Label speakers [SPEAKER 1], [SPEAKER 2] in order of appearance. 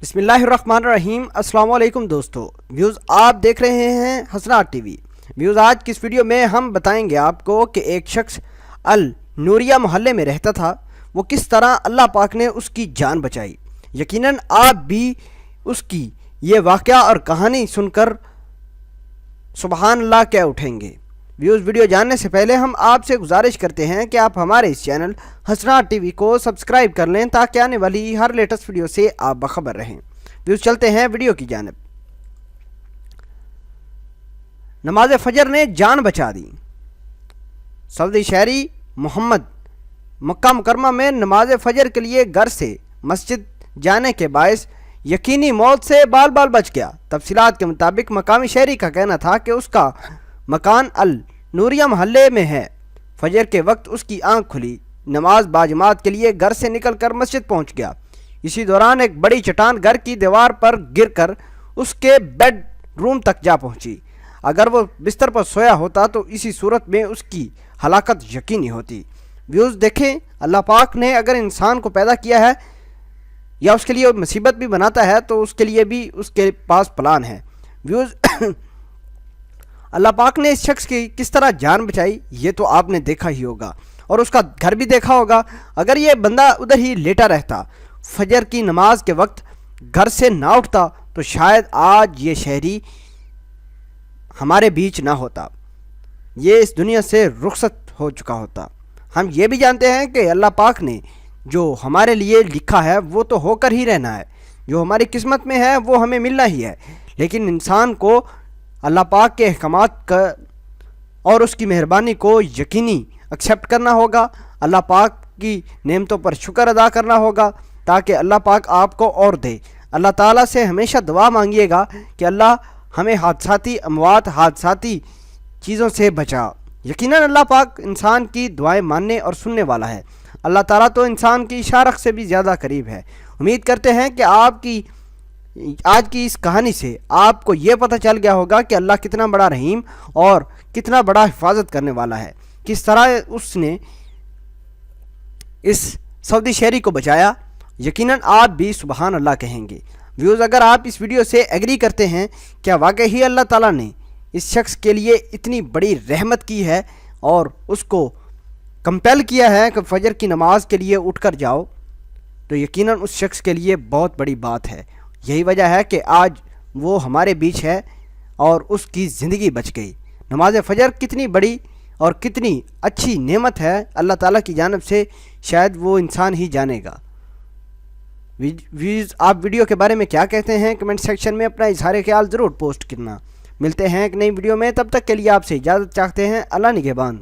[SPEAKER 1] بسم اللہ الرحمن الرحیم۔ السلام علیکم دوستو، ویوز آپ دیکھ رہے ہیں حسنات ٹی وی۔ ویوز آج کی اس ویڈیو میں ہم بتائیں گے آپ کو کہ ایک شخص النوریہ محلے میں رہتا تھا، وہ کس طرح اللہ پاک نے اس کی جان بچائی۔ یقیناً آپ بھی اس کی یہ واقعہ اور کہانی سن کر سبحان اللہ کہہ اٹھیں گے۔ ویوز ویڈیو جاننے سے پہلے ہم آپ سے گزارش کرتے ہیں کہ آپ ہمارے اس چینل حسنات ٹی وی کو سبسکرائب کر لیں تاکہ آنے والی ہر لیٹسٹ ویڈیو سے آپ باخبر رہیں۔ ویوز چلتے ہیں ویڈیو کی جانب۔ نماز فجر نے جان بچا دی۔ سعودی شہری محمد مکہ مکرمہ میں نماز فجر کے لیے گھر سے مسجد جانے کے باعث یقینی موت سے بال بال بچ گیا۔ تفصیلات کے مطابق مقامی شہری کا کہنا تھا کہ اس کا مکان النوریہ محلے میں ہے۔ فجر کے وقت اس کی آنکھ کھلی، نماز باجماعت کے لیے گھر سے نکل کر مسجد پہنچ گیا۔ اسی دوران ایک بڑی چٹان گھر کی دیوار پر گر کر اس کے بیڈ روم تک جا پہنچی۔ اگر وہ بستر پر سویا ہوتا تو اسی صورت میں اس کی ہلاکت یقینی ہوتی۔ ویوز دیکھیں، اللہ پاک نے اگر انسان کو پیدا کیا ہے یا اس کے لیے مصیبت بھی بناتا ہے تو اس کے لیے بھی اس کے پاس پلان ہے۔ ویوز اللہ پاک نے اس شخص کی کس طرح جان بچائی یہ تو آپ نے دیکھا ہی ہوگا اور اس کا گھر بھی دیکھا ہوگا۔ اگر یہ بندہ ادھر ہی لیٹا رہتا، فجر کی نماز کے وقت گھر سے نہ اٹھتا تو شاید آج یہ شہری ہمارے بیچ نہ ہوتا، یہ اس دنیا سے رخصت ہو چکا ہوتا۔ ہم یہ بھی جانتے ہیں کہ اللہ پاک نے جو ہمارے لیے لکھا ہے وہ تو ہو کر ہی رہنا ہے، جو ہماری قسمت میں ہے وہ ہمیں ملنا ہی ہے، لیکن انسان کو اللہ پاک کے احکامات کا اور اس کی مہربانی کو یقینی ایکسیپٹ کرنا ہوگا، اللہ پاک کی نعمتوں پر شکر ادا کرنا ہوگا تاکہ اللہ پاک آپ کو اور دے۔ اللہ تعالیٰ سے ہمیشہ دعا مانگیے گا کہ اللہ ہمیں حادثاتی اموات، حادثاتی چیزوں سے بچا۔ یقیناً اللہ پاک انسان کی دعائیں ماننے اور سننے والا ہے۔ اللہ تعالیٰ تو انسان کی اشارت سے بھی زیادہ قریب ہے۔ امید کرتے ہیں کہ آپ کی آج کی اس کہانی سے آپ کو یہ پتہ چل گیا ہوگا کہ اللہ کتنا بڑا رحیم اور کتنا بڑا حفاظت کرنے والا ہے، کس طرح اس نے اس سعودی شہری کو بچایا۔ یقیناً آپ بھی سبحان اللہ کہیں گے۔ ویوز اگر آپ اس ویڈیو سے ایگری کرتے ہیں کیا واقعی ہی اللہ تعالیٰ نے اس شخص کے لیے اتنی بڑی رحمت کی ہے اور اس کو کمپیل کیا ہے کہ فجر کی نماز کے لیے اٹھ کر جاؤ، تو یقیناً اس شخص کے لیے بہت بڑی بات ہے۔ یہی وجہ ہے کہ آج وہ ہمارے بیچ ہے اور اس کی زندگی بچ گئی۔ نماز فجر کتنی بڑی اور کتنی اچھی نعمت ہے اللہ تعالیٰ کی جانب سے، شاید وہ انسان ہی جانے گا۔ ویوز آپ ویڈیو کے بارے میں کیا کہتے ہیں کمنٹ سیکشن میں اپنا اظہار خیال ضرور پوسٹ کرنا۔ ملتے ہیں ایک نئی ویڈیو میں، تب تک کے لیے آپ سے اجازت چاہتے ہیں۔ اللہ نگہبان۔